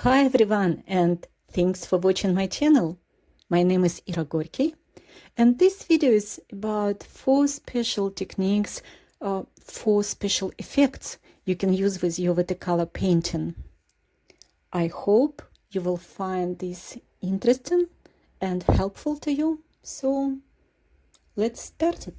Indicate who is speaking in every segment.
Speaker 1: Hi everyone, and thanks for watching my channel. My name is Ira Gorky, and this video is about 4 special techniques, 4 special effects you can use with your watercolor painting. I hope you will find this interesting and helpful to you. So let's start it.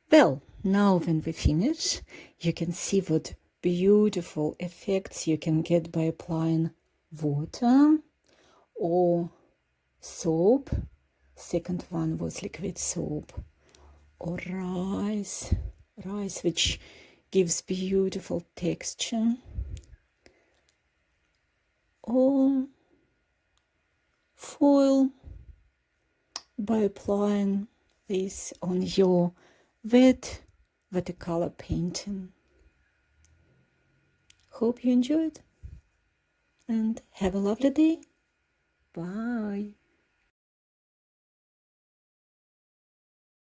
Speaker 1: Well, now when we finish, you can see what beautiful effects you can get by applying water or soap. Second one was liquid soap, or rice which gives beautiful texture, or foil by applying this on your wet watercolor painting. Hope you enjoyed and have a lovely day. Bye.